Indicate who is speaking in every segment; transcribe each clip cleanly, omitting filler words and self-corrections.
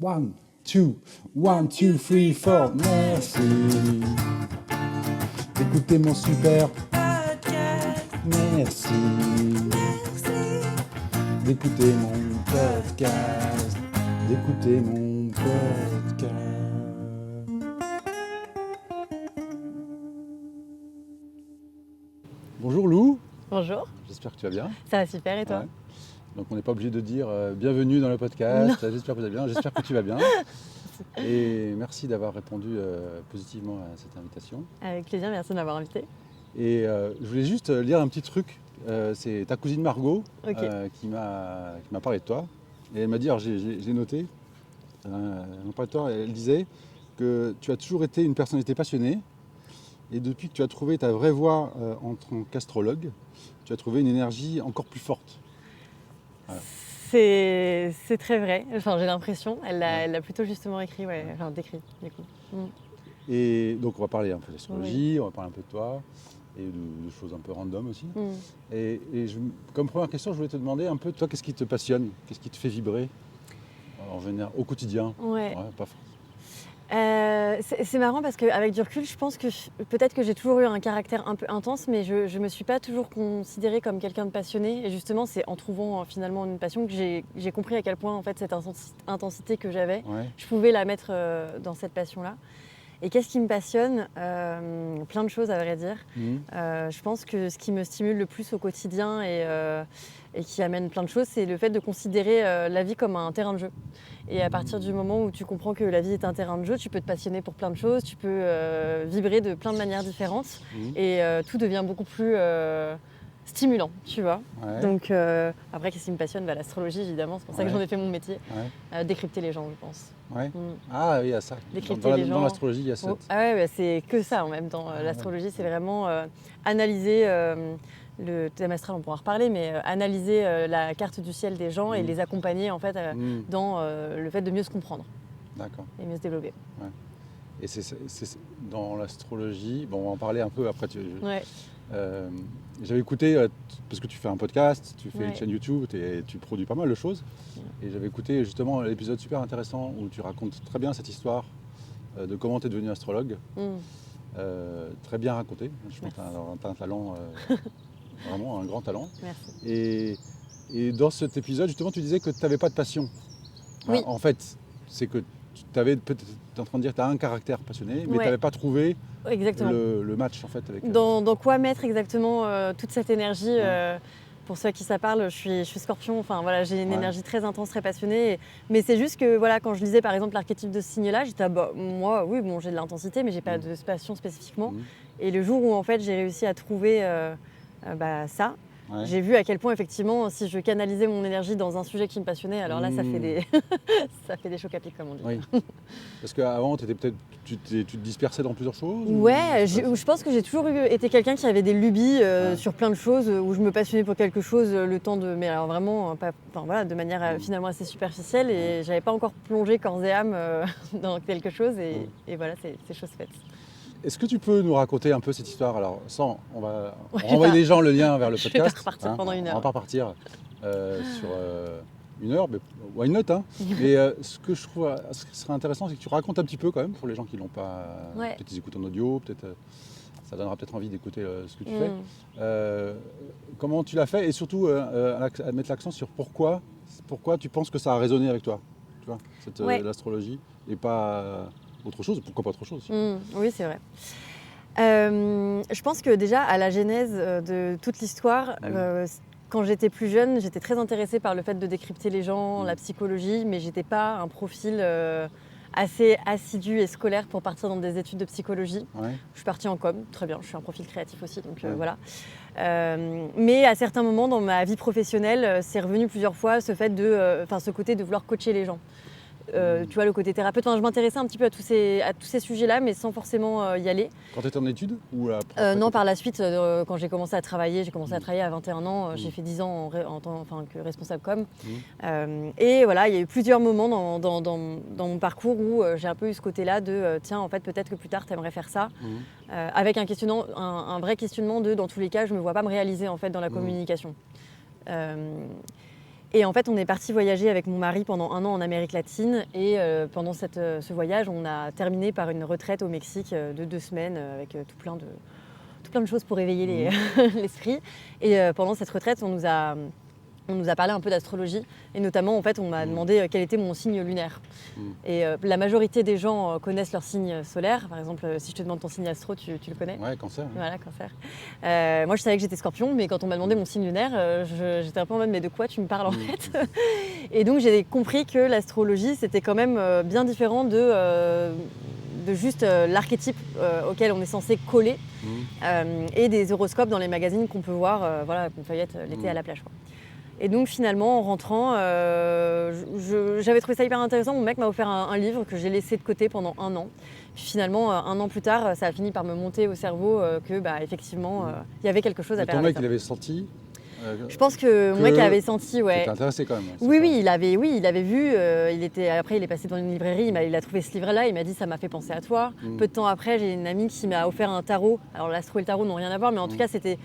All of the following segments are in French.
Speaker 1: One, two, 3, 4. Merci d'écouter mon super
Speaker 2: Podcast.
Speaker 1: Merci d'écouter mon podcast. D'écouter mon podcast. Bonjour Lou,
Speaker 2: Bonjour,
Speaker 1: j'espère que tu vas bien.
Speaker 2: ça va super et toi?
Speaker 1: Ouais. Donc on n'est pas obligé de dire bienvenue dans le podcast, j'espère que tu vas bien, j'espère que tu vas bien. Et merci d'avoir répondu positivement à cette invitation.
Speaker 2: Avec plaisir, merci de m'avoir invité.
Speaker 1: Et je voulais juste lire un petit truc, c'est ta cousine Margot
Speaker 2: Ok.
Speaker 1: qui m'a parlé de toi. Et elle m'a dit, alors j'ai noté, elle m'a parlé de toi, elle disait que tu as toujours été une personnalité passionnée. Et depuis que tu as trouvé ta vraie voie en tant qu'astrologue, tu as trouvé une énergie encore plus forte. Voilà.
Speaker 2: C'est très vrai, enfin j'ai l'impression, elle
Speaker 1: Ouais.
Speaker 2: l'a plutôt justement écrit, ouais, enfin décrit du coup.
Speaker 1: Et donc on va parler un peu d'astrologie, on va parler un peu de toi, et de choses un peu random aussi. Et comme première question, je voulais te demander un peu, toi, qu'est-ce qui te passionne? Qu'est-ce qui te fait vibrer en général, au quotidien?
Speaker 2: Ouais.
Speaker 1: Pas forcément.
Speaker 2: C'est marrant parce qu'avec du recul, je pense que peut-être que j'ai toujours eu un caractère un peu intense, mais je ne me suis pas toujours considérée comme quelqu'un de passionné. Et justement, c'est en trouvant finalement une passion que j'ai compris à quel point en fait, cette intensité que j'avais,
Speaker 1: Ouais.
Speaker 2: je pouvais la mettre dans cette passion-là. Et qu'est-ce qui me passionne? Plein de choses à vrai dire. Je pense que ce qui me stimule le plus au quotidien et qui amène plein de choses, c'est le fait de considérer la vie comme un terrain de jeu. Et à partir du moment où tu comprends que la vie est un terrain de jeu, tu peux te passionner pour plein de choses, tu peux vibrer de plein de manières différentes et tout devient beaucoup plus stimulant, tu vois.
Speaker 1: Ouais.
Speaker 2: Donc après, qu'est-ce qui me passionne? L'astrologie, évidemment, c'est pour ça que
Speaker 1: Ouais.
Speaker 2: j'en ai fait mon métier.
Speaker 1: Ouais.
Speaker 2: Décrypter les gens, je pense.
Speaker 1: Ouais. Ah oui, il y a ça.
Speaker 2: Décrypter les gens.
Speaker 1: Dans l'astrologie, il y a ça.
Speaker 2: Ah ouais, c'est que ça en même temps. L'astrologie, c'est vraiment analyser le thème astral, on pourra en reparler, mais analyser la carte du ciel des gens et les accompagner en fait dans le fait de mieux se comprendre
Speaker 1: D'accord.
Speaker 2: et mieux se développer.
Speaker 1: Ouais. Et c'est dans l'astrologie, bon, on va en parler un peu après.
Speaker 2: Ouais.
Speaker 1: J'avais écouté, parce que tu fais un podcast, tu fais une
Speaker 2: Ouais.
Speaker 1: chaîne YouTube, tu produis pas mal de choses. Et j'avais écouté justement l'épisode super intéressant où tu racontes très bien cette histoire de comment tu es devenu astrologue. Très bien raconté. Je pense que tu as un talent, vraiment un grand talent.
Speaker 2: Merci.
Speaker 1: Et dans cet épisode, justement, tu disais que tu n'avais pas de passion.
Speaker 2: Oui.
Speaker 1: En fait, c'est que tu avais peut-être, tu es en train de dire que tu as un caractère passionné, mais
Speaker 2: Ouais.
Speaker 1: tu n'avais pas trouvé
Speaker 2: Exactement.
Speaker 1: le match en fait avec.
Speaker 2: Dans quoi mettre exactement toute cette énergie pour ceux à qui ça parle, je suis scorpion, enfin voilà, j'ai une énergie très intense, très passionnée. Mais c'est juste que voilà, quand je lisais par exemple l'archétype de ce signe-là, j'étais moi, oui, bon, j'ai de l'intensité, mais j'ai pas de passion spécifiquement. Et le jour où en fait j'ai réussi à trouver ça, j'ai vu à quel point effectivement, si je canalisais mon énergie dans un sujet qui me passionnait, alors là ça fait des ça fait des chocs à pic comme on dit.
Speaker 1: Oui. Parce qu'avant, tu te dispersais dans plusieurs choses?
Speaker 2: Ouais, je pense que j'ai toujours été quelqu'un qui avait des lubies sur plein de choses, où je me passionnais pour quelque chose le temps de... Mais alors vraiment, de manière finalement assez superficielle, et j'avais pas encore plongé corps et âme dans quelque chose, et voilà, c'est chose faite.
Speaker 1: Est-ce que tu peux nous raconter un peu cette histoire? Alors, on va renvoyer les gens le lien vers le podcast.
Speaker 2: Je vais pas repartir pendant une heure.
Speaker 1: On va pas repartir sur une heure, mais why not, hein. Mais ce que je trouve ce qui serait intéressant, c'est que tu racontes un petit peu quand même, pour les gens qui l'ont pas, peut-être ils écoutent en audio, peut-être ça donnera peut-être envie d'écouter ce que tu fais. Comment tu l'as fait, et surtout à mettre l'accent sur pourquoi tu penses que ça a résonné avec toi, tu vois, l'astrologie, et pas autre chose. Pourquoi pas autre chose?
Speaker 2: Oui, c'est vrai. Je pense que déjà, à la genèse de toute l'histoire, quand j'étais plus jeune, j'étais très intéressée par le fait de décrypter les gens, la psychologie, mais j'étais pas un profil assez assidu et scolaire pour partir dans des études de psychologie. Je suis partie en com, très bien, je suis un profil créatif aussi, donc voilà. Mais à certains moments dans ma vie professionnelle, c'est revenu plusieurs fois ce côté de vouloir coacher les gens. Tu vois, le côté thérapeute. Enfin, je m'intéressais un petit peu à tous ces sujets-là, mais sans forcément y aller.
Speaker 1: Quand tu étais en études ou
Speaker 2: Non, par la suite, quand j'ai commencé à travailler, à travailler à 21 ans, j'ai fait 10 ans en tant que responsable com. Et voilà, il y a eu plusieurs moments dans mon parcours où j'ai un peu eu ce côté-là de tiens, en fait, peut-être que plus tard, tu aimerais faire ça. Avec un vrai questionnement de, dans tous les cas, je ne me vois pas me réaliser en fait, dans la communication. Et en fait, on est parti voyager avec mon mari pendant 1 an en Amérique latine. Et pendant ce voyage, on a terminé par une retraite au Mexique de 2 semaines avec tout plein de choses pour éveiller l'esprit. Et pendant cette retraite, on nous a parlé un peu d'astrologie. Et notamment, en fait, on m'a demandé quel était mon signe lunaire. Et la majorité des gens connaissent leur signe solaire. Par exemple, si je te demande ton signe astro, tu le connais?
Speaker 1: Ouais, Cancer.
Speaker 2: Voilà, Cancer. Moi, je savais que j'étais Scorpion, mais quand on m'a demandé mon signe lunaire, j'étais un peu en mode, mais de quoi tu me parles en fait? Et donc, j'ai compris que l'astrologie, c'était quand même bien différent de juste l'archétype auquel on est censé coller et des horoscopes dans les magazines qu'on peut voir, voilà, qu'on feuillette l'été à la plage, quoi. Et donc finalement, en rentrant, j'avais trouvé ça hyper intéressant. Mon mec m'a offert un livre que j'ai laissé de côté pendant 1 an. Puis finalement, 1 an plus tard, ça a fini par me monter au cerveau que effectivement, il y avait quelque chose à faire.
Speaker 1: Ton mec, il avait senti.
Speaker 2: Je pense que mon mec avait senti, ouais.
Speaker 1: T'étais intéressé quand même.
Speaker 2: Oui, il avait vu. Après, il est passé dans une librairie, il a trouvé ce livre-là, il m'a dit ça m'a fait penser à toi. Peu de temps après, j'ai une amie qui m'a offert un tarot. Alors l'astro et le tarot n'ont rien à voir, mais en tout cas, c'était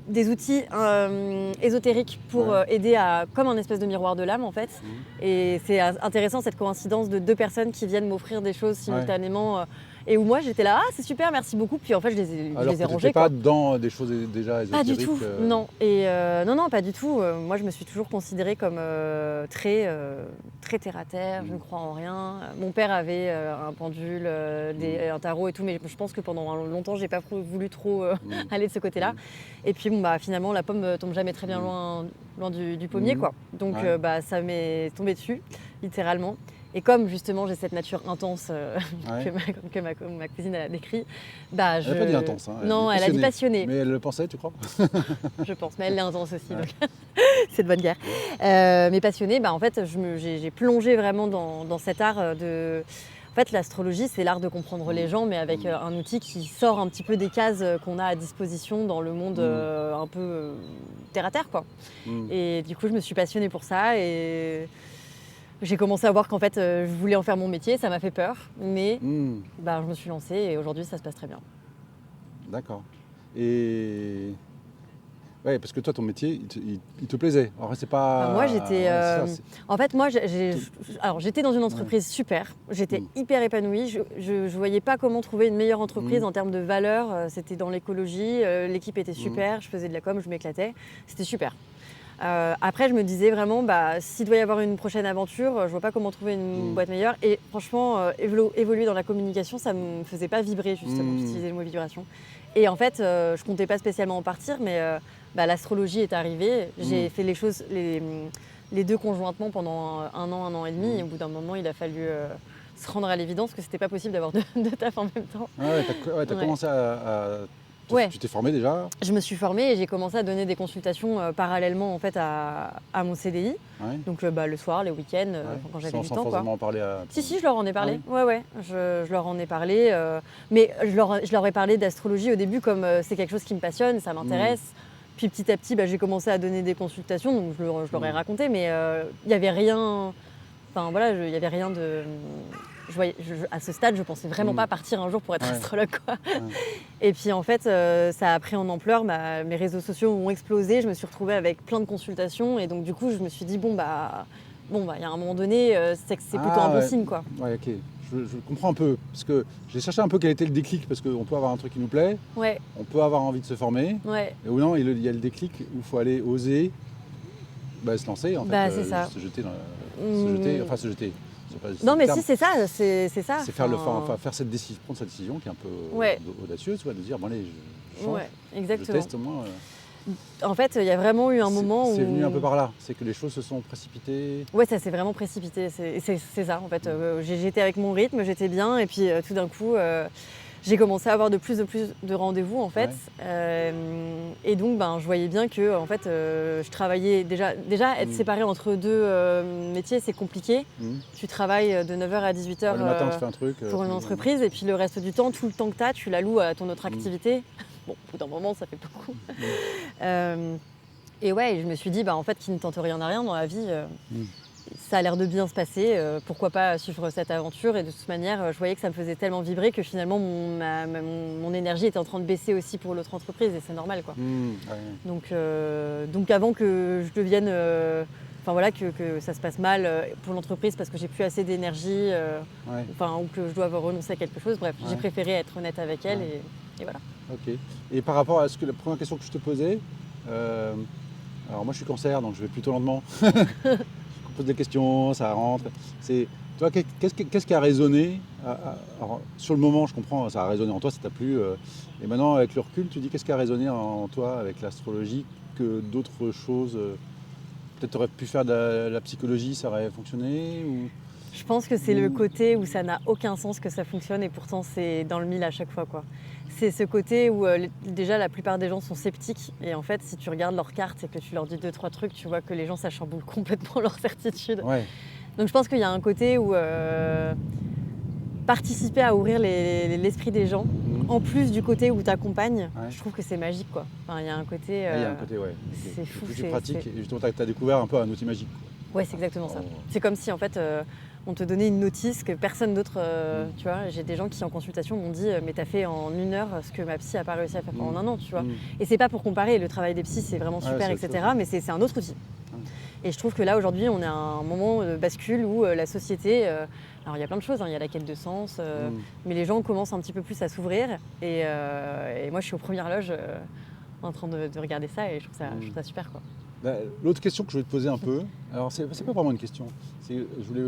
Speaker 2: des outils ésotériques pour aider comme un espèce de miroir de l'âme en fait. Et c'est intéressant cette coïncidence de 2 personnes qui viennent m'offrir des choses simultanément. Et où moi j'étais là, ah c'est super, merci beaucoup. Puis en fait je les ai rangées.
Speaker 1: Pas dans des choses déjà ésotériques?
Speaker 2: Pas du tout, non. Et non, pas du tout. Moi je me suis toujours considérée comme très terre à terre, je ne crois en rien. Mon père avait un pendule, un tarot et tout, mais je pense que pendant longtemps j'ai pas voulu trop aller de ce côté-là. Et puis finalement la pomme tombe jamais très bien loin du pommier quoi. Donc ça m'est tombé dessus, littéralement. Et comme justement j'ai cette nature intense que ma cousine a décrit,
Speaker 1: elle n'a pas dit intense. Hein,
Speaker 2: non, elle a dit passionnée.
Speaker 1: Mais elle le pensait, tu crois?
Speaker 2: Je pense, mais elle l'est intense aussi, donc c'est de bonne guerre. Mais passionnée, en fait, j'ai plongé vraiment dans cet art de... En fait, l'astrologie, c'est l'art de comprendre les gens, mais avec un outil qui sort un petit peu des cases qu'on a à disposition dans le monde un peu terre à terre, quoi. Et du coup, je me suis passionnée pour ça et... J'ai commencé à voir qu'en fait, je voulais en faire mon métier, ça m'a fait peur, mais je me suis lancée et aujourd'hui, ça se passe très bien.
Speaker 1: D'accord. Et... Ouais, parce que toi, ton métier, il te plaisait. Alors, c'est pas...
Speaker 2: moi, j'étais... En fait, moi, j'étais dans une entreprise super. J'étais hyper épanouie. Je ne voyais pas comment trouver une meilleure entreprise en termes de valeur. C'était dans l'écologie. L'équipe était super. Je faisais de la com, je m'éclatais. C'était super. Après, je me disais vraiment, s'il doit y avoir une prochaine aventure, je vois pas comment trouver une boîte meilleure. Et franchement, évoluer dans la communication, ça me faisait pas vibrer, justement, d'utiliser le mot vibration. Et en fait, je comptais pas spécialement en partir, mais l'astrologie est arrivée. J'ai fait les choses, les 2 conjointement pendant 1 an et demi. Et au bout d'un moment, il a fallu se rendre à l'évidence que c'était pas possible d'avoir 2 tafs en même temps.
Speaker 1: T'as commencé à... Tu t'es formée déjà? Je
Speaker 2: me suis formée et j'ai commencé à donner des consultations parallèlement en fait à mon CDI. Donc le soir, les week-ends, quand j'avais du temps. Sans
Speaker 1: forcément en parler à...
Speaker 2: Si, je leur en ai parlé. Je leur en ai parlé. Mais je leur ai parlé d'astrologie au début comme c'est quelque chose qui me passionne, ça m'intéresse. Puis petit à petit, j'ai commencé à donner des consultations, donc je leur ai raconté. Mais il n'y avait rien... Enfin voilà, il n'y avait rien de... à ce stade, je pensais vraiment pas partir un jour pour être astrologue, quoi. Et puis en fait, ça a pris en ampleur. Mes réseaux sociaux ont explosé. Je me suis retrouvée avec plein de consultations. Et donc du coup, je me suis dit, il y a un moment donné, c'est plutôt un bon signe, quoi.
Speaker 1: Ouais, ok. Je comprends un peu. Parce que j'ai cherché un peu quel était le déclic. Parce qu'on peut avoir un truc qui nous plaît. On peut avoir envie de se former. Et ou non, il y a le déclic où il faut aller oser se lancer, en fait.
Speaker 2: C'est ça.
Speaker 1: Se jeter. Se jeter.
Speaker 2: Non, mais si, c'est ça. C'est ça.
Speaker 1: C'est faire cette décision, prendre cette décision qui est un peu audacieuse, de dire, bon allez, je change,
Speaker 2: exactement.
Speaker 1: Je teste au moins.
Speaker 2: En fait, il y a vraiment eu un moment où...
Speaker 1: C'est venu un peu par là, c'est que les choses se sont précipitées.
Speaker 2: Ouais, ça s'est vraiment précipité, c'est ça en fait. J'étais avec mon rythme, j'étais bien, et puis tout d'un coup... j'ai commencé à avoir de plus en plus de rendez-vous en fait. Et donc je voyais bien que en fait, je travaillais déjà être séparé entre 2 métiers, c'est compliqué. Tu travailles de 9h à 18h
Speaker 1: le matin, tu fais un truc,
Speaker 2: pour une entreprise et puis le reste du temps, tout le temps que tu la loues à ton autre activité. Bon, au bout d'un moment, ça fait beaucoup. Et je me suis dit en fait, qui ne tente rien n'a rien dans la vie. Ça a l'air de bien se passer, pourquoi pas suivre cette aventure? Et de toute manière, je voyais que ça me faisait tellement vibrer que finalement mon énergie était en train de baisser aussi pour l'autre entreprise et c'est normal, quoi. Donc avant que je devienne... voilà, que ça se passe mal pour l'entreprise parce que j'ai plus assez d'énergie, ou que je dois renoncer à quelque chose. Bref, j'ai préféré être honnête avec elle et voilà.
Speaker 1: Ok. Et par rapport à la première question que je te posais, alors moi je suis cancer, donc je vais plutôt lentement. Je pose des questions, ça rentre. Toi, qu'est-ce qui a résonné alors, sur le moment, je comprends, ça a résonné en toi, ça t'a plu. Et maintenant, avec le recul, tu dis qu'est-ce qui a résonné en toi avec l'astrologie que d'autres choses peut-être tu aurais pu faire de la psychologie, ça aurait fonctionné ou...
Speaker 2: Je pense que c'est le côté où ça n'a aucun sens que ça fonctionne et pourtant c'est dans le mille à chaque fois, quoi. C'est ce côté où déjà la plupart des gens sont sceptiques et en fait si tu regardes leurs cartes et que tu leur dis 2-3 trucs, tu vois que les gens ça chamboule complètement leur certitude.
Speaker 1: Ouais.
Speaker 2: Donc je pense qu'il y a un côté où participer à ouvrir l'esprit des gens, en plus du côté où tu accompagnes, je trouve que c'est magique, quoi. Enfin, il y a un côté...
Speaker 1: il y a un côté,
Speaker 2: c'est fou.
Speaker 1: Plus tu pratiques et justement tu as découvert un peu un outil magique.
Speaker 2: Ouais, c'est exactement ça. C'est comme si en fait on te donnait une notice que personne d'autre, tu vois, j'ai des gens qui en consultation m'ont dit mais t'as fait en 1 heure ce que ma psy a pas réussi à faire pendant 1 an, tu vois. Et c'est pas pour comparer, le travail des psys c'est vraiment super, etc. Mais c'est un autre outil. Et je trouve que là aujourd'hui on est à un moment de bascule où la société, alors il y a plein de choses, il y a la quête de sens, mais les gens commencent un petit peu plus à s'ouvrir et moi je suis aux premières loges en train de regarder ça et je trouve ça super, quoi.
Speaker 1: L'autre question que je voulais te poser un peu, alors c'est pas vraiment une question, je voulais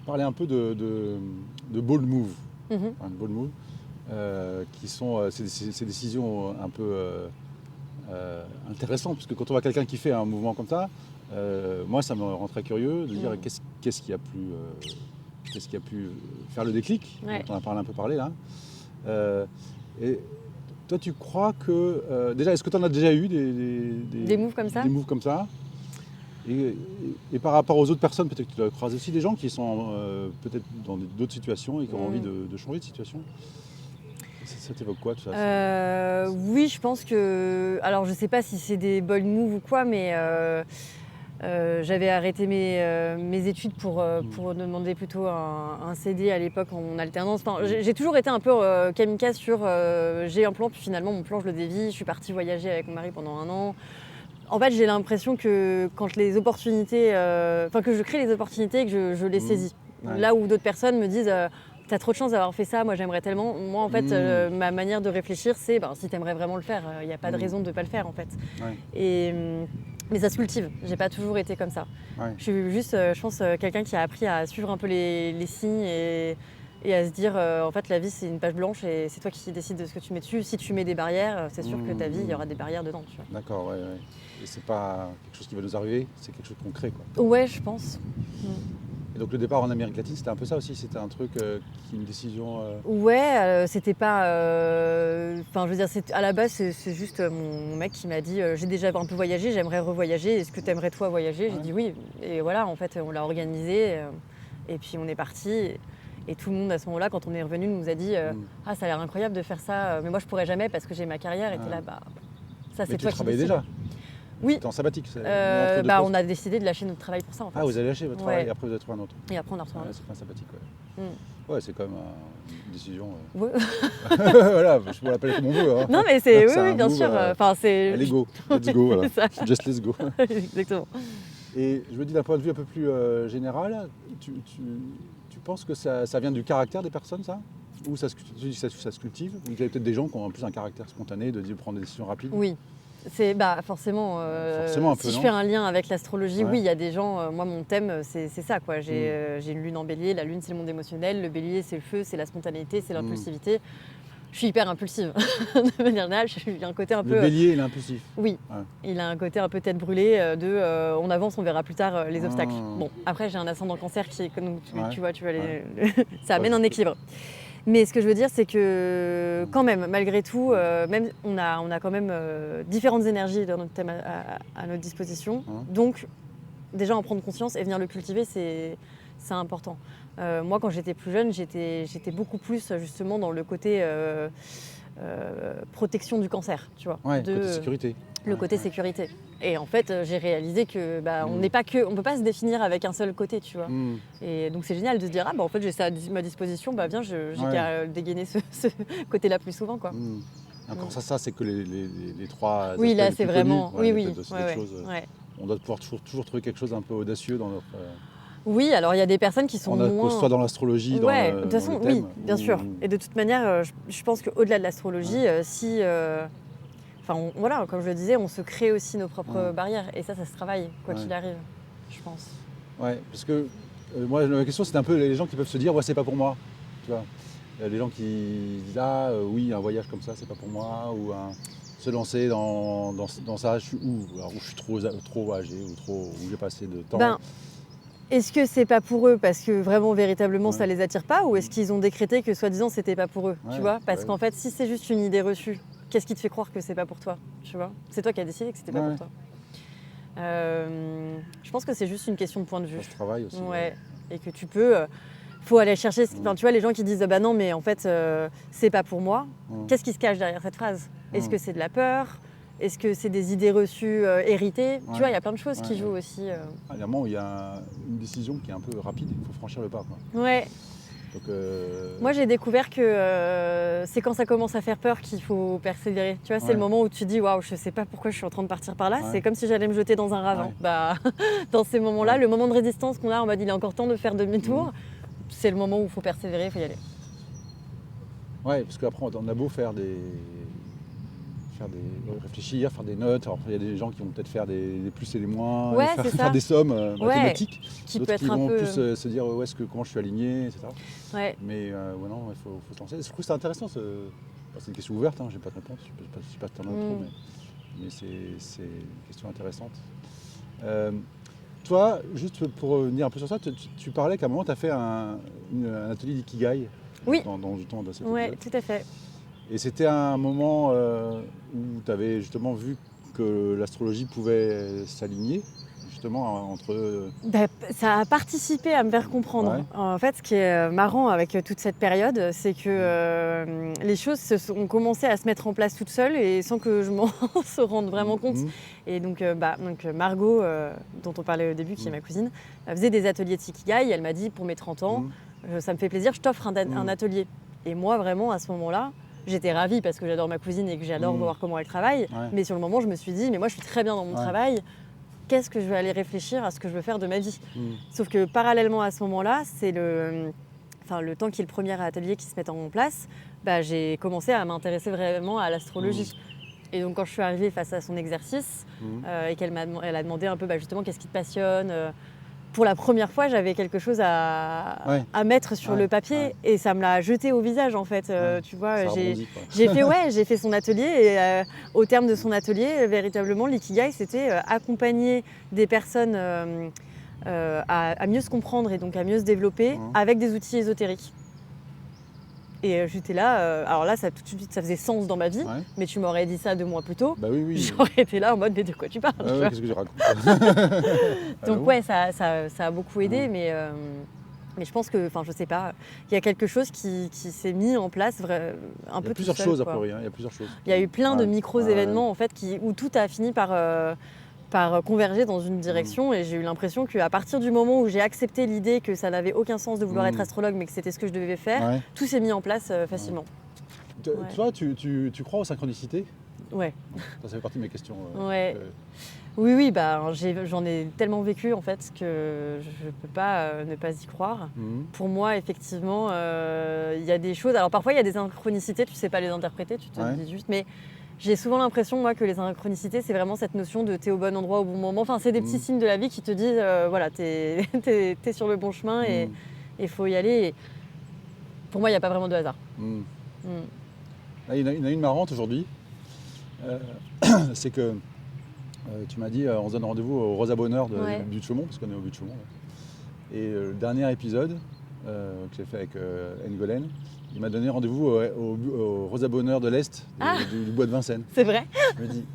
Speaker 1: parler un peu de bold move, bold move qui sont ces décisions un peu intéressantes, parce que quand on voit quelqu'un qui fait un mouvement comme ça, moi ça me rend très curieux de dire qu'est-ce qui a pu faire le déclic, dont on a un peu parlé là. Et toi, tu crois que... déjà, est-ce que tu en as déjà eu
Speaker 2: des moves comme ça?
Speaker 1: Des moves comme ça et par rapport aux autres personnes, peut-être que tu dois croiser aussi des gens qui sont peut-être dans d'autres situations et qui ont envie de changer de situation. Ça t'évoque quoi, tout ça?
Speaker 2: Oui, je pense que... Alors, je sais pas si c'est des bold moves ou quoi, mais... j'avais arrêté mes études pour demander plutôt un CD à l'époque en alternance. Enfin, j'ai toujours été un peu kamikaze sur j'ai un plan, puis finalement mon plan je le dévie. Je suis partie voyager avec mon mari pendant 1 an. En fait, j'ai l'impression que quand les opportunités, que je crée les opportunités et que je les saisis. Là où d'autres personnes me disent t'as trop de chance d'avoir fait ça, moi j'aimerais tellement. Moi en fait, ma manière de réfléchir c'est si t'aimerais vraiment le faire, il n'y a pas de raison de ne pas le faire en fait. Mais ça se cultive, j'ai pas toujours été comme ça. Je suis juste, je pense, quelqu'un qui a appris à suivre un peu les signes et à se dire en fait la vie c'est une page blanche et c'est toi qui décides de ce que tu mets dessus. Si tu mets des barrières, c'est sûr que ta vie, il y aura des barrières dedans. Tu vois.
Speaker 1: D'accord, ouais. Et c'est pas quelque chose qui va nous arriver, c'est quelque chose de concret, quoi.
Speaker 2: Ouais, je pense.
Speaker 1: Et donc le départ en Amérique latine, c'était un peu ça aussi, c'était un truc, une décision...
Speaker 2: Ouais, c'était pas... Enfin, je veux dire, à la base, c'est juste mon mec qui m'a dit j'ai déjà un peu voyagé, j'aimerais revoyager, est-ce que t'aimerais toi voyager? J'ai dit oui. Et voilà, en fait, on l'a organisé et puis on est parti. Et tout le monde, à ce moment-là, quand on est revenu, nous a dit ah, ça a l'air incroyable de faire ça, mais moi, je pourrais jamais parce que j'ai ma carrière. Et t'es là, ça, c'est toi qui
Speaker 1: travaillais
Speaker 2: décides.
Speaker 1: Déjà?
Speaker 2: Oui.
Speaker 1: T'es en sabbatique?
Speaker 2: On a décidé de lâcher notre travail pour ça, en fait.
Speaker 1: Ah, vous avez lâché votre travail et après vous avez trouvé un autre?
Speaker 2: Et après, on a retrouvé un autre.
Speaker 1: C'est pas un sabbatique, ouais. C'est quand même une décision...
Speaker 2: Ouais.
Speaker 1: Voilà, je peux l'appeler comme on veut. Hein.
Speaker 2: Non, mais c'est... oui, bien sûr.
Speaker 1: Allez, go. Let's go, voilà. Just let's go.
Speaker 2: Exactement.
Speaker 1: Et je me dis d'un point de vue un peu plus général, tu penses que ça vient du caractère des personnes, ça? Ou ça se cultive? Ou il y a peut-être des gens qui ont en plus un caractère spontané de prendre des décisions rapides?
Speaker 2: Oui. C'est forcément,
Speaker 1: un peu,
Speaker 2: si je fais un lien avec l'astrologie, oui, il y a des gens, moi mon thème c'est ça, quoi. J'ai une lune en bélier, la lune c'est le monde émotionnel, le bélier c'est le feu, c'est la spontanéité, c'est l'impulsivité. Je suis hyper impulsive, de manière générale, j'ai un côté un peu...
Speaker 1: Le bélier, il est impulsif.
Speaker 2: Oui, il a un côté un peu tête brûlée on avance, on verra plus tard les obstacles. Bon, après j'ai un ascendant cancer qui est comme tu vois ça amène un équilibre. Mais ce que je veux dire, c'est que quand même, malgré tout, même on a quand même différentes énergies dans notre thème à notre disposition. Donc, déjà en prendre conscience et venir le cultiver, c'est important. Moi, quand j'étais plus jeune, j'étais beaucoup plus justement dans le côté protection du cancer, tu vois.
Speaker 1: Côté sécurité.
Speaker 2: Le côté sécurité. Et en fait, j'ai réalisé que on peut pas se définir avec un seul côté, tu vois. Et donc c'est génial de se dire en fait j'ai ça à ma disposition, viens, j'ai qu'à dégainer ce côté-là plus souvent, quoi.
Speaker 1: Encore ça c'est que les trois.
Speaker 2: Oui, là c'est vraiment. Oui.
Speaker 1: Choses, on doit pouvoir toujours trouver quelque chose d'un peu audacieux dans notre...
Speaker 2: Oui, alors il y a des personnes qui sont moins...
Speaker 1: soit dans l'astrologie,
Speaker 2: de toute façon,
Speaker 1: dans le thème,
Speaker 2: oui, bien sûr. Et de toute manière, je pense qu'au-delà de l'astrologie, si... voilà, comme je le disais, on se crée aussi nos propres barrières. Et ça se travaille, quoi qu'il arrive, je pense.
Speaker 1: Ouais, parce que moi, ma question, c'était un peu les gens qui peuvent se dire « ouais, c'est pas pour moi ». Tu vois, les gens qui disent « ah, oui, un voyage comme ça, c'est pas pour moi » ou se lancer dans ça, où je suis trop âgé ou j'ai pas assez de temps.
Speaker 2: Est-ce que c'est pas pour eux parce que vraiment, véritablement, ça les attire pas, ou est-ce qu'ils ont décrété que soi-disant c'était pas pour eux, tu vois? Parce qu'en fait, si c'est juste une idée reçue, qu'est-ce qui te fait croire que c'est pas pour toi, tu vois? C'est toi qui as décidé que c'était pas pour toi. Je pense que c'est juste une question de point de vue.
Speaker 1: Ça se travaille aussi.
Speaker 2: Ouais. Et que tu peux... faut aller chercher... tu vois, les gens qui disent « bah non, mais en fait, c'est pas pour moi », qu'est-ce qui se cache derrière cette phrase? Est-ce que c'est de la peur? Est-ce que c'est des idées reçues héritées? Tu vois, il y a plein de choses qui jouent aussi.
Speaker 1: Il y a un moment où il y a une décision qui est un peu rapide, il faut franchir le pas, quoi.
Speaker 2: Ouais.
Speaker 1: Donc,
Speaker 2: moi, j'ai découvert que c'est quand ça commence à faire peur qu'il faut persévérer. Tu vois, c'est le moment où tu dis « waouh, je sais pas pourquoi je suis en train de partir par là ». C'est comme si j'allais me jeter dans un ravin. Dans ces moments-là, le moment de résistance qu'on a en mode « il est encore temps de faire demi-tour », c'est le moment où il faut persévérer, il faut y aller.
Speaker 1: Ouais, parce qu'après, on a beau réfléchir, faire des notes. Alors, il y a des gens qui vont peut-être faire des plus et des moins, faire des sommes mathématiques.
Speaker 2: Qui
Speaker 1: d'autres
Speaker 2: peut être
Speaker 1: qui vont
Speaker 2: peu...
Speaker 1: plus se dire comment je suis aligné, etc.
Speaker 2: Ouais.
Speaker 1: Mais non, il faut se lancer. Je trouve que c'est intéressant. C'est une question ouverte, j'ai pas de réponse. Je ne sais pas si tu en as trop, mais c'est une question intéressante. Toi, juste pour revenir un peu sur ça, tu parlais qu'à un moment, tu as fait un atelier d'ikigai.
Speaker 2: Oui.
Speaker 1: Dans le temps de cette
Speaker 2: Oui, tout à fait.
Speaker 1: Et c'était un moment où tu avais justement vu que l'astrologie pouvait s'aligner, justement, entre...
Speaker 2: ça a participé à me faire comprendre. Ouais. En fait, ce qui est marrant avec toute cette période, c'est que les choses ont commencé à se mettre en place toutes seules et sans que je m'en se rende vraiment compte. Et donc Margot, dont on parlait au début, qui est ma cousine, elle faisait des ateliers de Ikigai. Elle m'a dit, pour mes 30 ans, ça me fait plaisir, je t'offre un atelier. Et moi, vraiment, à ce moment-là, j'étais ravie parce que j'adore ma cousine et que j'adore voir comment elle travaille. Ouais. Mais sur le moment, je me suis dit, mais moi, je suis très bien dans mon travail. Qu'est-ce que je vais aller réfléchir à ce que je veux faire de ma vie? Sauf que parallèlement à ce moment-là, c'est le temps qui est le premier atelier qui se met en place, j'ai commencé à m'intéresser vraiment à l'astrologie. Et donc, quand je suis arrivée face à son exercice et qu'elle a demandé un peu justement qu'est-ce qui te passionne, pour la première fois, j'avais quelque chose à mettre sur le papier et ça me l'a jeté au visage en fait. Tu vois, j'ai fait son atelier et au terme de son atelier, véritablement, l'ikigai, c'était accompagner des personnes à mieux se comprendre et donc à mieux se développer avec des outils ésotériques. Et j'étais là, alors là, tout de suite, ça faisait sens dans ma vie, mais tu m'aurais dit ça 2 mois plus tôt, j'aurais été là en mode, mais de quoi tu parles?
Speaker 1: Qu'est-ce que je raconte?
Speaker 2: Donc ça a beaucoup aidé, mais je pense que, je sais pas, il y a quelque chose qui s'est mis en place un peu tout seul.
Speaker 1: Il y a plusieurs choses.
Speaker 2: Il y a eu plein de micros-événements en fait, où tout a fini par converger dans une direction et j'ai eu l'impression qu'à partir du moment où j'ai accepté l'idée que ça n'avait aucun sens de vouloir être astrologue mais que c'était ce que je devais faire, tout s'est mis en place facilement.
Speaker 1: Toi, tu crois aux synchronicités?
Speaker 2: Ouais.
Speaker 1: Ça fait partie de mes questions.
Speaker 2: Oui, j'en ai tellement vécu en fait que je ne peux pas ne pas y croire. Pour moi, effectivement, il y a des choses... Alors parfois, il y a des synchronicités, tu ne sais pas les interpréter, tu te dis juste... Mais j'ai souvent l'impression, moi, que les synchronicités, c'est vraiment cette notion de t'es au bon endroit au bon moment. Enfin, c'est des petits signes de la vie qui te disent, voilà, t'es sur le bon chemin et il faut y aller. Et pour moi, il n'y a pas vraiment de hasard.
Speaker 1: Là, il y en a une marrante aujourd'hui. C'est que tu m'as dit, on se donne rendez-vous au Rosa Bonheur du But de Chaumont, parce qu'on est au But de Chaumont. Et le dernier épisode que j'ai fait avec Ngolen, il m'a donné rendez-vous au Rosa Bonheur de l'Est, du bois de Vincennes.
Speaker 2: C'est vrai?
Speaker 1: Je me dis,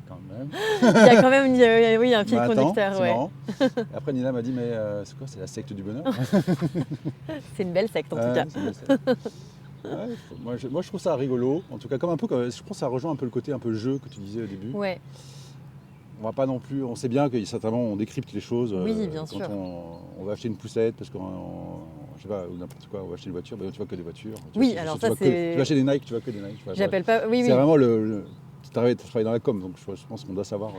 Speaker 1: quand même.
Speaker 2: Il y a quand même un fil conducteur.
Speaker 1: Marrant. Après, Nina m'a dit, mais c'est quoi? C'est la secte du bonheur?
Speaker 2: C'est une belle secte, en tout cas.
Speaker 1: Moi, je trouve ça rigolo. En tout cas, je pense que ça rejoint un peu le côté un peu jeu que tu disais au début.
Speaker 2: Ouais.
Speaker 1: On va pas non plus. On sait bien que certainement on décrypte les choses.
Speaker 2: Oui, bien sûr.
Speaker 1: On va acheter une poussette parce je sais pas, ou n'importe quoi, on va acheter une voiture, tu vois que des voitures.
Speaker 2: Oui, alors ça c'est...
Speaker 1: Tu vas acheter des Nike, tu vois que des Nike.
Speaker 2: J'appelle pas... Oui.
Speaker 1: C'est vraiment tu travailles dans la com, donc je pense qu'on doit savoir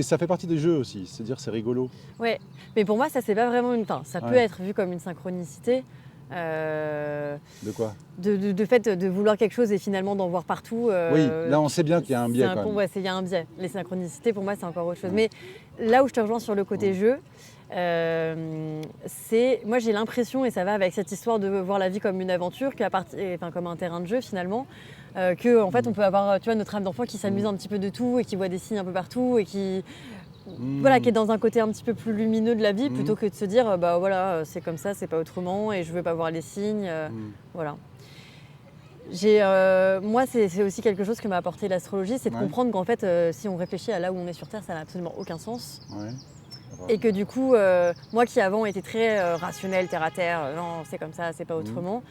Speaker 1: ça fait partie des jeux aussi, c'est-à-dire c'est rigolo.
Speaker 2: Ouais, mais pour moi, ça c'est pas vraiment une. Enfin, ça peut être vu comme une synchronicité.
Speaker 1: De quoi?
Speaker 2: De fait de vouloir quelque chose et finalement d'en voir partout.
Speaker 1: Oui, là on sait bien qu'il y a un biais quand même.
Speaker 2: Ouais, il y a un biais. Les synchronicités, pour moi, c'est encore autre chose. Mais là où je te rejoins sur le côté jeu, moi j'ai l'impression, et ça va avec cette histoire de voir la vie comme une aventure, comme un terrain de jeu finalement, que en fait on peut avoir, tu vois, notre âme d'enfant qui s'amuse un petit peu de tout et qui voit des signes un peu partout et qui est dans un côté un petit peu plus lumineux de la vie plutôt que de se dire bah voilà, c'est comme ça, c'est pas autrement et je veux pas voir les signes. Voilà. Moi, c'est aussi quelque chose que m'a apporté l'astrologie, c'est de comprendre qu'en fait, si on réfléchit à là où on est sur Terre, ça n'a absolument aucun sens.
Speaker 1: Ouais.
Speaker 2: Et que du coup, moi qui avant était très rationnelle, terre à terre, non, c'est comme ça, c'est pas autrement,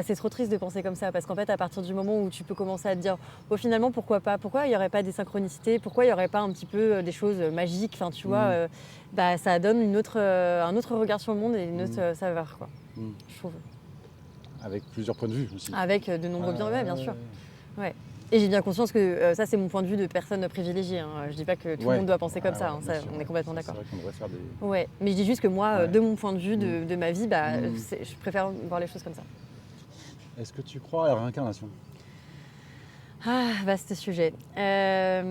Speaker 2: c'est trop triste de penser comme ça. Parce qu'en fait, à partir du moment où tu peux commencer à te dire, finalement, pourquoi pas? Pourquoi il n'y aurait pas des synchronicités? Pourquoi il n'y aurait pas un petit peu des choses magiques? Enfin, tu vois, ça donne un autre regard sur le monde et une autre saveur, quoi, je trouve.
Speaker 1: Avec plusieurs points de vue aussi.
Speaker 2: Avec de nombreux bien sûr. Ouais. Et j'ai bien conscience que ça, c'est mon point de vue de personne privilégiée. Je ne dis pas que tout le monde doit penser comme ça, on est complètement d'accord.
Speaker 1: C'est vrai qu'on devrait faire des...
Speaker 2: Ouais, mais je dis juste que moi, de mon point de vue, de ma vie, je préfère voir les choses comme ça.
Speaker 1: Est-ce que tu crois à la réincarnation?
Speaker 2: Ah, vaste sujet.
Speaker 1: Okay.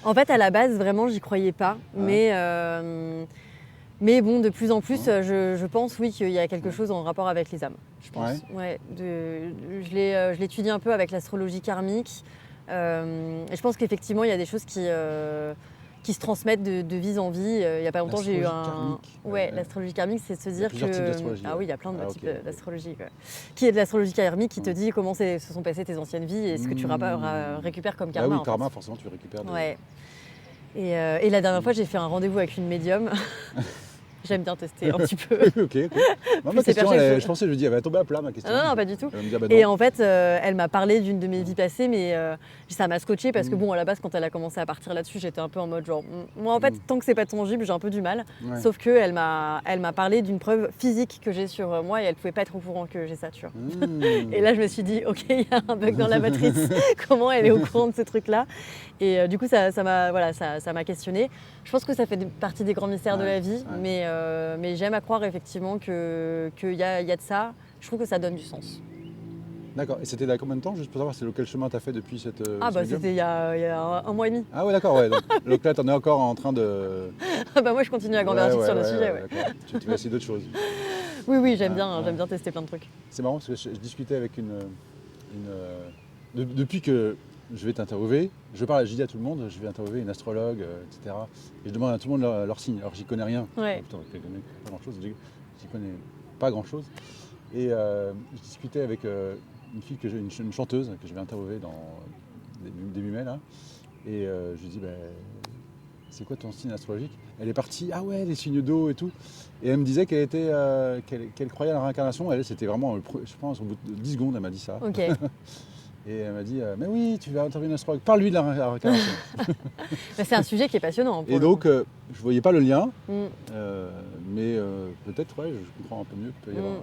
Speaker 2: En fait, à la base, vraiment, j'y croyais pas. Mais bon, de plus en plus, je pense, oui, qu'il y a quelque chose en rapport avec les âmes. Je pense. Je l'étudie un peu avec l'astrologie karmique. Et je pense qu'effectivement, il y a des choses qui se transmettent de vie en vie. Il n'y a pas longtemps, j'ai eu un... l'astrologie karmique, c'est de se dire que...
Speaker 1: Ah
Speaker 2: oui, il y a plein de types d'astrologie. Qui est de l'astrologie karmique qui te dit comment se sont passées tes anciennes vies et ce que tu récupères comme karma.
Speaker 1: Ah oui, karma, forcément, tu récupères.
Speaker 2: Ouais. Et la dernière fois, j'ai fait un rendez-vous avec une médium. J'aime bien tester un petit peu.
Speaker 1: Ok. Non, ma question, je pensais, je me dis, elle va tomber à plat ma question.
Speaker 2: Non, pas du tout.
Speaker 1: Elle va me dire, bah,
Speaker 2: et en fait, elle m'a parlé d'une de mes vies passées, mais ça m'a scotché parce que bon, à la base, quand elle a commencé à partir là-dessus, j'étais un peu en mode genre, moi en fait, tant que c'est pas tangible, j'ai un peu du mal.
Speaker 1: Ouais.
Speaker 2: Sauf qu'elle m'a parlé d'une preuve physique que j'ai sur moi et elle pouvait pas être au courant que j'ai ça, tu vois. Et là, je me suis dit, ok, il y a un bug dans la matrice. Comment elle est au courant de ce truc-là? Et du coup, ça m'a questionné. Je pense que ça fait partie des grands mystères de la vie, mais j'aime à croire effectivement qu'il y a de ça. Je trouve que ça donne du sens.
Speaker 1: D'accord. Et c'était il y a combien de temps, juste pour savoir c'est quel chemin tu as fait depuis cette...
Speaker 2: c'était il y a un mois et demi.
Speaker 1: Ah ouais, d'accord. Ouais. Donc là, tu en es encore en train de...
Speaker 2: Moi, je continue à grandir sur le sujet. Ouais.
Speaker 1: Tu vas essayer d'autres choses.
Speaker 2: Oui, j'aime bien tester plein de trucs.
Speaker 1: C'est marrant parce que je discutais avec depuis que je vais t'interviewer, je dis à tout le monde, je vais interviewer une astrologue, etc. Et je demande à tout le monde leur signe. Alors j'y connais rien.
Speaker 2: Ouais.
Speaker 1: Putain, je connais pas grand-chose. J'y connais pas grand-chose. Et je discutais avec une fille une chanteuse que je vais interviewer dans début mai là. Et je lui dis, c'est quoi ton signe astrologique? Elle est partie, ah ouais, les signes d'eau et tout. Et elle me disait qu'elle croyait à la réincarnation. Elle, c'était vraiment, je pense, au bout de 10 secondes, elle m'a dit ça.
Speaker 2: Ok.
Speaker 1: Et elle m'a dit, mais oui, tu vas interviewer un astrologue, parle-lui de la réincarnation.
Speaker 2: C'est un sujet qui est passionnant.
Speaker 1: Et donc, je ne voyais pas le lien, mais peut-être, je comprends un peu mieux. Peut y avoir,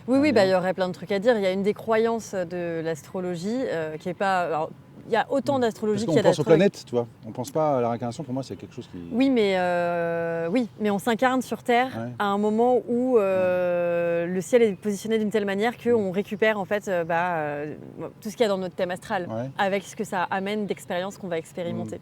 Speaker 2: oui, il y aurait plein de trucs à dire. Il y a une des croyances de l'astrologie qui n'est pas... Alors, il y a autant d'astrologie qu'il y a
Speaker 1: d'astrologie. On pense aux
Speaker 2: d'astrologie.
Speaker 1: planètes, tu vois. On ne pense pas à la réincarnation, pour moi, c'est quelque chose qui...
Speaker 2: Oui, mais on s'incarne sur Terre à un moment où le ciel est positionné d'une telle manière qu'on récupère en fait tout ce qu'il y a dans notre thème astral, avec ce que ça amène d'expériences qu'on va expérimenter.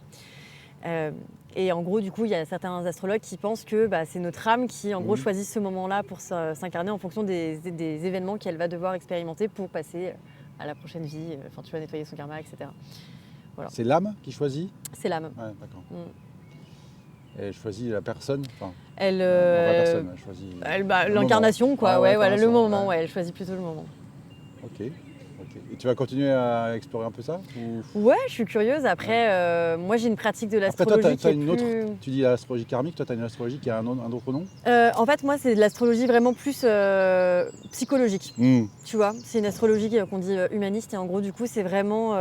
Speaker 2: Et en gros, du coup, il y a certains astrologues qui pensent que c'est notre âme qui, en gros, choisit ce moment-là pour s'incarner en fonction des événements qu'elle va devoir expérimenter pour passer à la prochaine vie, tu vas nettoyer son karma, etc. Voilà.
Speaker 1: C'est l'âme qui choisit?
Speaker 2: C'est l'âme.
Speaker 1: Ouais, d'accord. Elle choisit la personne,
Speaker 2: elle
Speaker 1: personne, elle choisit...
Speaker 2: l'incarnation, quoi. Le moment, elle choisit plutôt le moment.
Speaker 1: Ok. Et tu vas continuer à explorer un peu ça
Speaker 2: Ouais, je suis curieuse. Après, moi, j'ai une pratique de l'astrologie.
Speaker 1: Après, toi, tu as une autre. Tu dis l'astrologie karmique, toi, tu as une astrologie qui a un autre nom?
Speaker 2: En fait, moi, c'est de l'astrologie vraiment plus psychologique. Tu vois, c'est une astrologie qu'on dit humaniste. Et en gros, du coup, c'est vraiment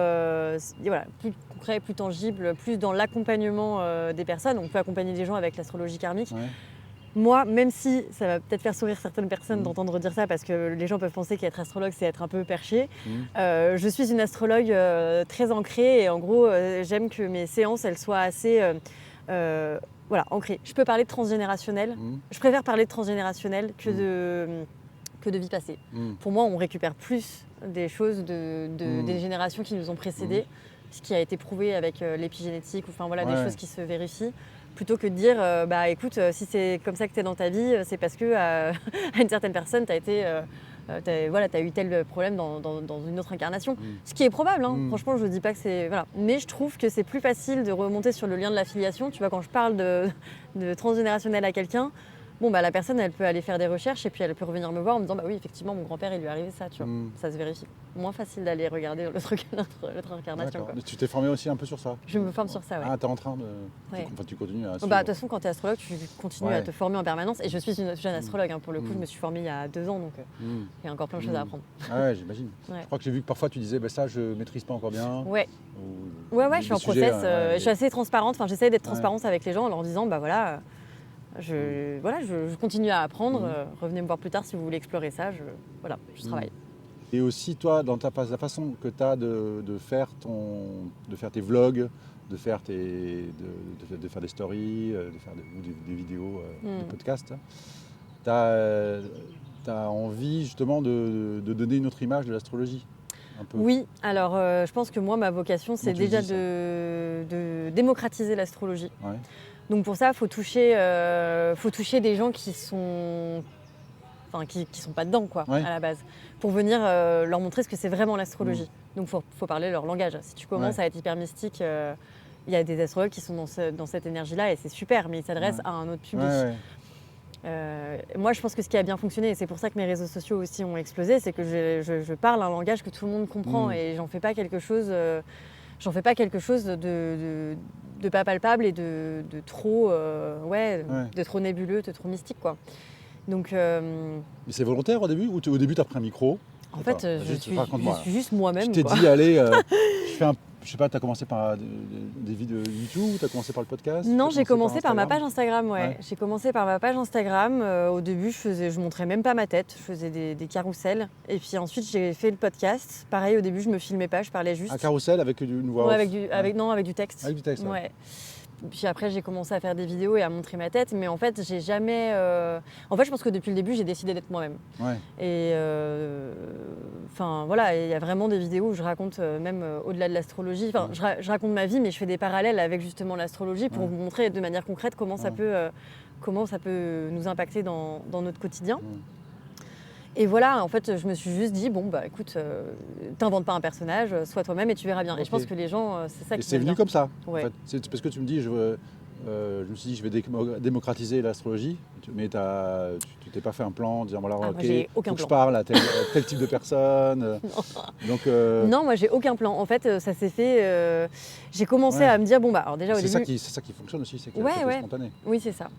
Speaker 2: plus concret, plus tangible, plus dans l'accompagnement des personnes. On peut accompagner les gens avec l'astrologie karmique. moi, même si ça va peut-être faire sourire certaines personnes d'entendre dire ça, parce que les gens peuvent penser qu'être astrologue, c'est être un peu perché, je suis une astrologue très ancrée et en gros, j'aime que mes séances, elles soient assez ancrées. Je peux parler de transgénérationnel. Je préfère parler de transgénérationnel que de vie passée. Pour moi, on récupère plus des choses des générations qui nous ont précédés, ce qui a été prouvé avec l'épigénétique, ou des choses qui se vérifient. Plutôt que de dire, écoute, si c'est comme ça que tu es dans ta vie, c'est parce que à une certaine personne, tu as eu tel problème dans une autre incarnation. Ce qui est probable, hein. Franchement, je ne dis pas que c'est... Voilà. Mais je trouve que c'est plus facile de remonter sur le lien de l'affiliation. Tu vois, quand je parle de transgénérationnel à quelqu'un, la personne, elle peut aller faire des recherches et puis elle peut revenir me voir en me disant oui, effectivement, mon grand-père, il lui est arrivé ça, tu vois. Ça se vérifie. Moins facile d'aller regarder l'autre incarnation.
Speaker 1: Quoi. Tu t'es formé aussi un peu sur ça?
Speaker 2: Je me forme sur ça, ouais.
Speaker 1: Ah, t'es en train de...
Speaker 2: Ouais.
Speaker 1: Enfin, tu continues à...
Speaker 2: De toute façon, quand tu es astrologue, tu continues à te former en permanence. Et je suis une jeune astrologue, hein. Pour le coup, je me suis formée il y a 2 ans, donc il y a encore plein de choses à apprendre.
Speaker 1: Ah ouais, j'imagine. Je crois que j'ai vu que parfois tu disais, ça, je maîtrise pas encore bien.
Speaker 2: Ouais, je suis en process. Je suis assez transparente. Enfin, j'essaie d'être transparente avec les gens en leur disant, je continue à apprendre. Revenez me voir plus tard si vous voulez explorer ça. Je travaille.
Speaker 1: Et aussi, toi, dans la façon que tu as de faire tes vlogs, de faire des stories, de faire des vidéos, des podcasts, tu as envie justement de donner une autre image de l'astrologie.
Speaker 2: Oui, alors je pense que moi, ma vocation, c'est déjà de démocratiser l'astrologie. Ouais. Donc pour ça, il faut toucher des gens qui sont pas dedans, quoi, à la base, pour venir leur montrer ce que c'est vraiment l'astrologie. Donc il faut parler leur langage. Si tu commences à être hyper mystique, il y a des astrologues qui sont dans cette énergie-là et c'est super, mais ils s'adressent à un autre public. Moi, je pense que ce qui a bien fonctionné, et c'est pour ça que mes réseaux sociaux aussi ont explosé, c'est que je parle un langage que tout le monde comprend et j'en fais pas quelque chose de pas palpable et de trop nébuleux, de trop mystique, quoi. Donc,
Speaker 1: mais c'est volontaire au début ou au début tu as pris un micro?
Speaker 2: En fait, je suis juste moi-même.
Speaker 1: Tu t'es dit, allez, je sais pas, tu as commencé par des vidéos YouTube ou tu as commencé par le podcast?
Speaker 2: Non, j'ai commencé par ma page Instagram, ouais. J'ai commencé par ma page Instagram. Au début, je montrais même pas ma tête, je faisais des carousels. Et puis ensuite, j'ai fait le podcast. Pareil, au début, je me filmais pas, je parlais juste.
Speaker 1: Un carrousel avec une voix off?
Speaker 2: avec du texte.
Speaker 1: Avec du texte,
Speaker 2: ouais. Puis après, j'ai commencé à faire des vidéos et à montrer ma tête. Mais en fait, j'ai jamais... En fait, je pense que depuis le début, j'ai décidé d'être moi-même. Ouais. Et il y a vraiment des vidéos où je raconte, même au-delà de l'astrologie, je raconte ma vie, mais je fais des parallèles avec justement l'astrologie pour vous montrer de manière concrète comment ça peut nous impacter dans notre quotidien. Et voilà, en fait, je me suis juste dit, écoute, t'inventes pas un personnage, sois toi-même et tu verras bien. Okay. Et je pense que les gens, c'est ça qui...
Speaker 1: Et c'est venu comme ça. Ouais. En fait. C'est parce que tu me dis, je me suis dit, je vais démocratiser l'astrologie, mais tu t'es pas fait un plan en disant, voilà, faut que je parle à tel type de personne. Donc,
Speaker 2: non, moi, j'ai aucun plan. En fait, ça s'est fait... j'ai commencé à me dire, alors déjà au début...
Speaker 1: C'est ça qui fonctionne aussi, c'est que c'est spontané.
Speaker 2: Oui, c'est ça.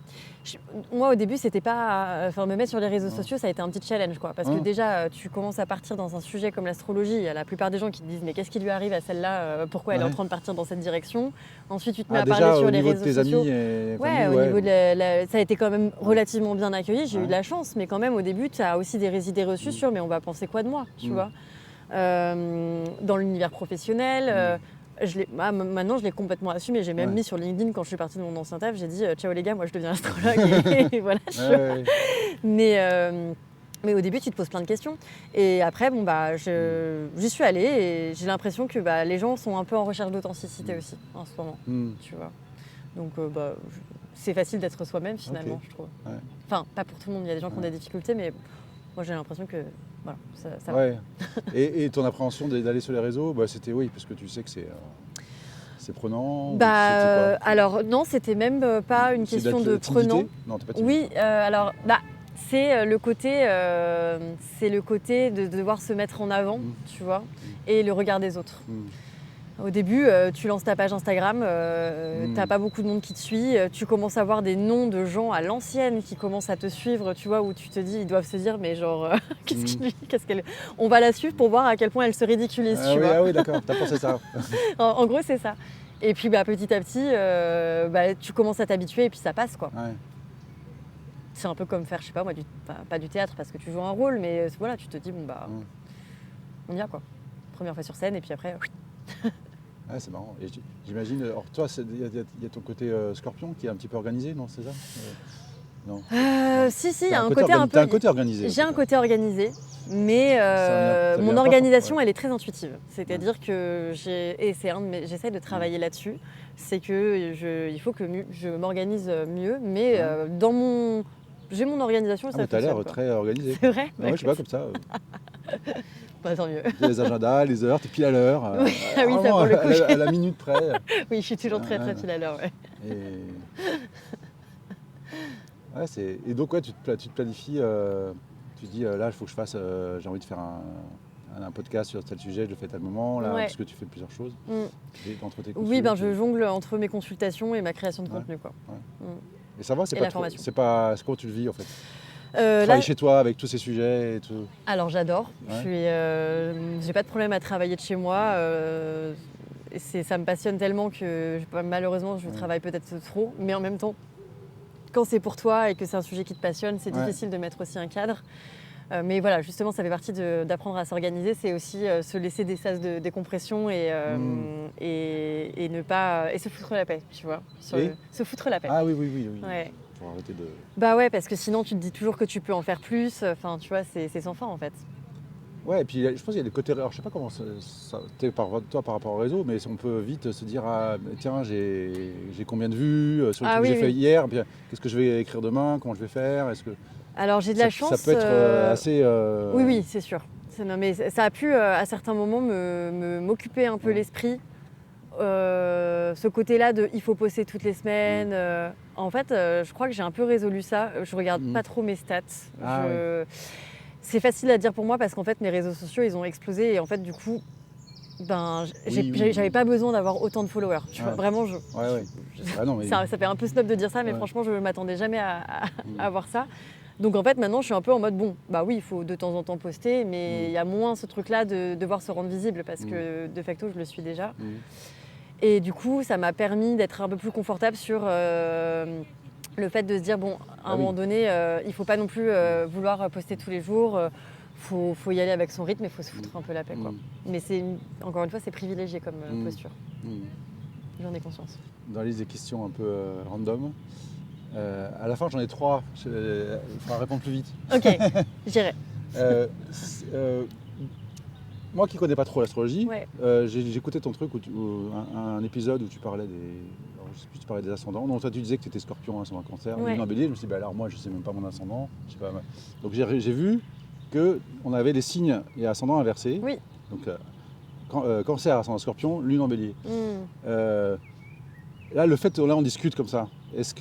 Speaker 2: Moi, au début, c'était pas... me mettre sur les réseaux sociaux, ça a été un petit challenge, quoi. Parce que déjà, tu commences à partir dans un sujet comme l'astrologie. Il y a la plupart des gens qui te disent, mais qu'est-ce qui lui arrive à celle-là? Pourquoi elle est en train de partir dans cette direction? Ensuite, tu te mets à parler sur les réseaux sociaux. Au niveau de ça a été quand même relativement bien accueilli. J'ai eu de la chance, mais quand même, au début, tu as aussi des idées reçues sur, mais on va penser quoi de moi, tu vois? Dans l'univers professionnel... maintenant, je l'ai complètement assumé. J'ai même mis sur LinkedIn, quand je suis partie de mon ancien taf, j'ai dit ciao les gars, moi je deviens astrologue. Et voilà. Mais au début, tu te poses plein de questions. Et après, j'y suis allée et j'ai l'impression que les gens sont un peu en recherche d'authenticité aussi en ce moment. Tu vois. Donc, c'est facile d'être soi-même finalement, je trouve. Ouais. Enfin, pas pour tout le monde. Il y a des gens qui ont des difficultés, mais moi j'ai l'impression que voilà, ça va.
Speaker 1: Et ton appréhension d'aller sur les réseaux, c'était parce que tu sais que c'est prenant.
Speaker 2: Alors non, c'était même pas une question de prenant.
Speaker 1: Non, t'es pas
Speaker 2: timide. Oui, alors c'est le côté de devoir se mettre en avant, tu vois, et le regard des autres. Au début, tu lances ta page Instagram, t'as pas beaucoup de monde qui te suit, tu commences à voir des noms de gens à l'ancienne qui commencent à te suivre, tu vois, où tu te dis, ils doivent se dire, mais genre, on va la suivre pour voir à quel point elle se ridiculise, tu vois.
Speaker 1: Ah oui, d'accord, t'as pensé ça.
Speaker 2: En gros, c'est ça. Et puis, petit à petit, tu commences à t'habituer et puis ça passe, quoi. c'est un peu comme faire, je sais pas moi, pas du théâtre parce que tu joues un rôle, mais voilà, tu te dis, bon bah, on y va quoi. Première fois sur scène et puis après...
Speaker 1: Ah, c'est marrant. Et j'imagine, alors toi, il y a ton côté scorpion qui est un petit peu organisé, non, c'est ça non.
Speaker 2: Si, il y a un côté un peu...
Speaker 1: T'as un côté organisé.
Speaker 2: J'ai un côté organisé, mais mon organisation, elle est très intuitive. C'est-à-dire que j'essaie de travailler là-dessus. C'est que il faut que je m'organise mieux, mais j'ai mon organisation et ça
Speaker 1: fonctionne. T'as l'air très organisé. C'est
Speaker 2: vrai.
Speaker 1: Moi, je sais pas comme ça.
Speaker 2: Bah, tant mieux.
Speaker 1: Les agendas, les heures, t'es pile à l'heure.
Speaker 2: Oui, ça pour le coup.
Speaker 1: À la minute près.
Speaker 2: Oui, je suis toujours très pile à l'heure. Ouais.
Speaker 1: Et donc, tu te planifies, tu te dis, là, il faut que je fasse, j'ai envie de faire un podcast sur tel sujet, je le fais à tel moment, là, parce que tu fais plusieurs choses. Entre tes
Speaker 2: oui, je jongle entre mes consultations et ma création de contenu. Quoi.
Speaker 1: Et ça va, c'est pas comment tu le vis, en fait
Speaker 2: travailler
Speaker 1: là, chez toi avec tous ces sujets et tout.
Speaker 2: Alors j'adore, j'ai pas de problème à travailler de chez moi, ça me passionne tellement que malheureusement je travaille peut-être trop, mais en même temps quand c'est pour toi et que c'est un sujet qui te passionne, c'est difficile de mettre aussi un cadre. Mais voilà, justement ça fait partie d'apprendre à s'organiser, c'est aussi se laisser des sas de décompression et ne pas... et se foutre la paix, tu vois. Se foutre la paix.
Speaker 1: Ah oui.
Speaker 2: Ouais.
Speaker 1: Arrêter de...
Speaker 2: Bah ouais, parce que sinon tu te dis toujours que tu peux en faire plus, enfin tu vois, c'est sans fin en fait.
Speaker 1: Ouais, et puis je pense qu'il y a des côtés, alors je sais pas comment t'es toi par rapport au réseau, mais on peut vite se dire, tiens, j'ai combien de vues sur le truc que j'ai fait hier, qu'est-ce que je vais écrire demain, comment je vais faire, est-ce que...
Speaker 2: Alors j'ai de la chance...
Speaker 1: Ça peut être assez...
Speaker 2: Oui, c'est sûr. Mais ça a pu à certains moments m'occuper un peu l'esprit. Ce côté-là de il faut poster toutes les semaines. En fait, je crois que j'ai un peu résolu ça. Je regarde pas trop mes stats. C'est facile à dire pour moi parce qu'en fait mes réseaux sociaux ils ont explosé et en fait du coup j'avais pas besoin d'avoir autant de followers. Tu vois, vraiment ça fait un peu snob de dire ça, mais franchement je m'attendais jamais à avoir ça. Donc en fait maintenant je suis un peu en mode bon bah oui il faut de temps en temps poster, mais il y a moins ce truc là de devoir se rendre visible parce que de facto je le suis déjà. Et du coup, ça m'a permis d'être un peu plus confortable sur le fait de se dire, bon, à un moment donné, il ne faut pas non plus vouloir poster tous les jours. Faut y aller avec son rythme et il faut se foutre un peu la paix. Quoi. Mais encore une fois, c'est privilégié comme posture. J'en ai conscience.
Speaker 1: Dans la liste des questions un peu random, à la fin, j'en ai 3. Il faudra répondre plus vite.
Speaker 2: Ok, j'irai.
Speaker 1: Moi qui ne connais pas trop l'astrologie, j'ai écouté ton truc, un épisode où tu parlais des ascendants. Non, toi tu disais que tu étais scorpion, ascendant cancer, lune en bélier. Je me suis dit, alors moi je ne sais même pas mon ascendant. Je sais pas. Donc j'ai vu qu'on avait des signes et ascendants inversés.
Speaker 2: Oui.
Speaker 1: Donc cancer, ascendant scorpion, lune en bélier. Là, le fait, là on discute comme ça. Qu'est-ce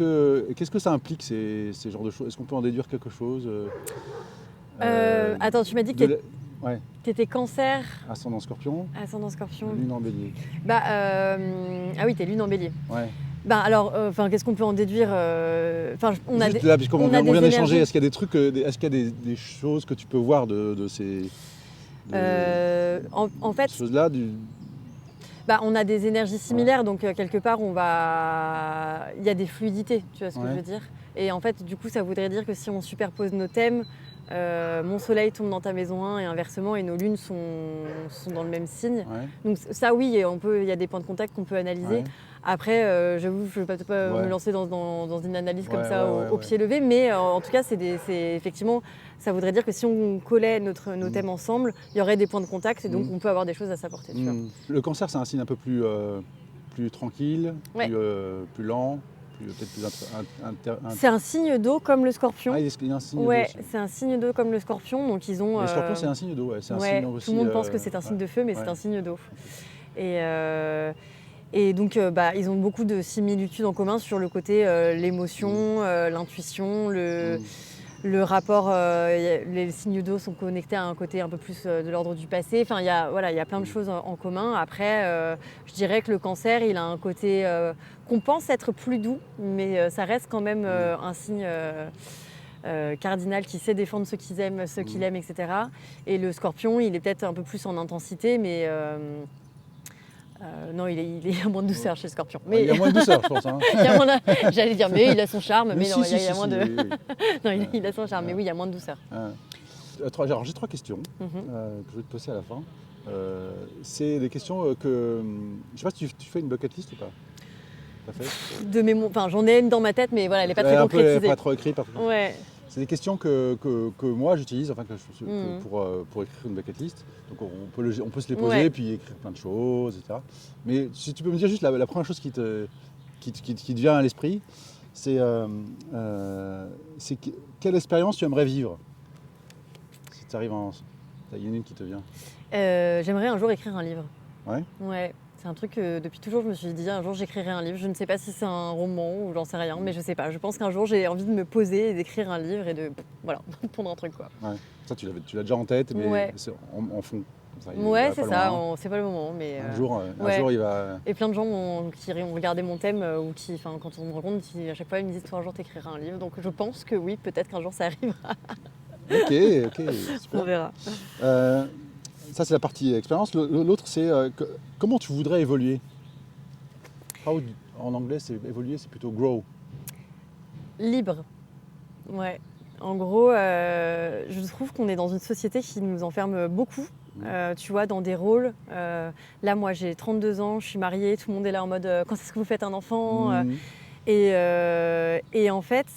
Speaker 1: que ça implique ces genres de choses? Est-ce qu'on peut en déduire quelque chose
Speaker 2: Attends, tu m'as dit que tu étais cancer.
Speaker 1: Ascendant scorpion. Lune en bélier.
Speaker 2: Ah oui, t'es lune en bélier.
Speaker 1: Ouais.
Speaker 2: Alors, qu'est-ce qu'on peut en déduire
Speaker 1: on vient d'échanger, est-ce qu'il y a des trucs, est-ce qu'il y a des choses que tu peux voir de ces
Speaker 2: en fait,
Speaker 1: choses-là
Speaker 2: on a des énergies similaires, donc quelque part, il y a des fluidités, tu vois ce que je veux dire. Et en fait, du coup, ça voudrait dire que si on superpose nos thèmes, mon soleil tombe dans ta maison 1 et inversement, et nos lunes sont dans le même signe. Donc ça, oui, il y a des points de contact qu'on peut analyser. Après, j'avoue, je ne vais pas me lancer dans une analyse comme ça au pied levé, mais en tout cas, c'est effectivement, ça voudrait dire que si on collait nos thèmes ensemble, il y aurait des points de contact et donc on peut avoir des choses à s'apporter.
Speaker 1: Le cancer, c'est un signe un peu plus tranquille, plus lent.
Speaker 2: C'est un signe d'eau comme le scorpion.
Speaker 1: Il y a un signe
Speaker 2: d'eau. C'est un signe d'eau comme le scorpion. Donc ils ont.
Speaker 1: Le scorpion, c'est un signe d'eau. C'est un signe aussi,
Speaker 2: tout le monde pense que c'est un signe de feu, mais c'est un signe d'eau. Et donc, ils ont beaucoup de similitudes en commun sur le côté l'émotion, l'intuition, le rapport. Les signes d'eau sont connectés à un côté un peu plus de l'ordre du passé. Enfin, il y a plein de choses en commun. Après, je dirais que le cancer, il a un côté qu'on pense être plus doux, mais ça reste quand même un signe cardinal qui sait défendre ceux qu'il aime, ceux qu'il aime, etc. Et le scorpion, il est peut-être un peu plus en intensité, mais Non, il est à moins de douceur chez Scorpion.
Speaker 1: Mais... il y a moins de douceur, je pense. Hein.
Speaker 2: J'allais dire, mais il a son charme. Mais non,
Speaker 1: si,
Speaker 2: il y a moins de...
Speaker 1: oui.
Speaker 2: Non, il a son charme, mais oui, il y a moins de douceur.
Speaker 1: Alors, j'ai 3 questions que je vais te poser à la fin. C'est des questions que... Je sais pas si tu fais une bucket list ou pas.
Speaker 2: Enfin, j'en ai une dans ma tête, mais voilà, elle n'est pas très concrétisée.
Speaker 1: Elle n'est pas trop écrite.
Speaker 2: Ouais.
Speaker 1: C'est des questions que moi j'utilise pour écrire une bucket list. Donc on peut se les poser et puis écrire plein de choses, etc. Mais si tu peux me dire juste la première chose qui te vient à l'esprit, c'est quelle expérience tu aimerais vivre si tu arrives il y en a une qui te vient.
Speaker 2: J'aimerais un jour écrire un livre.
Speaker 1: Ouais.
Speaker 2: Ouais. C'est un truc que depuis toujours je me suis dit un jour j'écrirai un livre. Je ne sais pas si c'est un roman ou j'en sais rien, mais je sais pas. Je pense qu'un jour j'ai envie de me poser et d'écrire un livre et de pondre un truc quoi.
Speaker 1: Ouais. Ça tu l'as déjà en tête, mais c'est en fond.
Speaker 2: Ça, c'est ça. C'est pas le moment, mais
Speaker 1: un jour il va.
Speaker 2: Et plein de gens qui ont regardé mon thème ou quand on me rencontre, à chaque fois ils me disent toi un jour t'écriras un livre. Donc je pense que oui, peut-être qu'un jour ça arrivera.
Speaker 1: Ok, super.
Speaker 2: On verra.
Speaker 1: Ça, c'est la partie expérience. L'autre, c'est comment tu voudrais évoluer. En anglais, c'est évoluer, c'est plutôt grow.
Speaker 2: Libre. Ouais. En gros, je trouve qu'on est dans une société qui nous enferme beaucoup. Tu vois, dans des rôles. Là, moi, j'ai 32 ans, je suis mariée, tout le monde est là en mode quand est-ce que vous faites un enfant et en fait,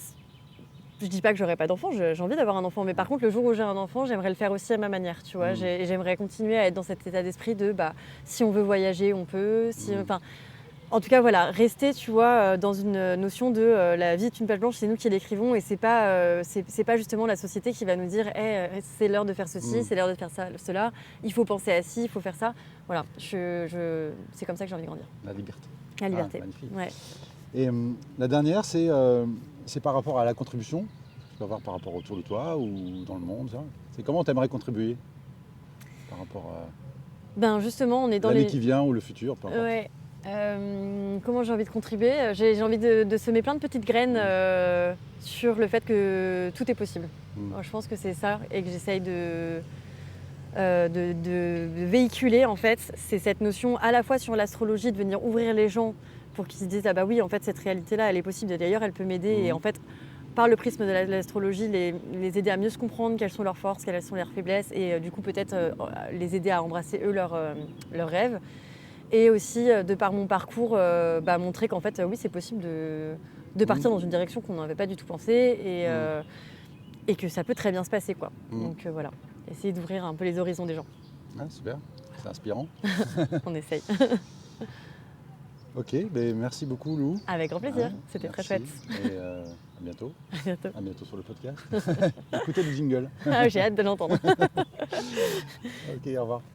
Speaker 2: je dis pas que j'aurai pas d'enfant, j'ai envie d'avoir un enfant, mais par contre le jour où j'ai un enfant, j'aimerais le faire aussi à ma manière, tu vois. J'aimerais continuer à être dans cet état d'esprit de si on veut voyager, on peut. En tout cas, voilà, rester, tu vois, dans une notion de la vie est une page blanche, c'est nous qui l'écrivons et c'est pas justement la société qui va nous dire c'est l'heure de faire ceci, c'est l'heure de faire ça, cela, il faut penser à ci, il faut faire ça. Voilà, c'est comme ça que j'ai envie de grandir.
Speaker 1: La liberté.
Speaker 2: La liberté.
Speaker 1: Magnifique.
Speaker 2: Ouais.
Speaker 1: Et la dernière, c'est par rapport à la contribution. Tu peux voir par rapport autour de toi ou dans le monde. C'est comment tu aimerais contribuer par rapport à
Speaker 2: justement, on est dans
Speaker 1: l'année qui vient ou le futur, peu importe.
Speaker 2: Ouais. Comment j'ai envie de contribuer ? J'ai envie de semer plein de petites graines sur le fait que tout est possible. Je pense que c'est ça et que j'essaye de véhiculer en fait. C'est cette notion à la fois sur l'astrologie, de venir ouvrir les gens pour qu'ils se disent ah bah oui en fait cette réalité-là elle est possible et d'ailleurs elle peut m'aider et en fait par le prisme de l'astrologie les aider à mieux se comprendre quelles sont leurs forces, quelles sont leurs faiblesses et du coup peut-être les aider à embrasser eux leurs rêves. Et aussi, de par mon parcours, montrer qu'en fait, oui, c'est possible de partir dans une direction qu'on n'avait pas du tout pensé et que ça peut très bien se passer, quoi. Donc voilà, essayer d'ouvrir un peu les horizons des gens.
Speaker 1: Ah, super, c'est inspirant.
Speaker 2: On essaye.
Speaker 1: Ok, merci beaucoup Lou.
Speaker 2: Avec grand plaisir, c'était très chouette.
Speaker 1: Et à bientôt.
Speaker 2: À bientôt.
Speaker 1: À bientôt sur le podcast. Écoutez le jingle.
Speaker 2: J'ai hâte de l'entendre.
Speaker 1: Ok, au revoir.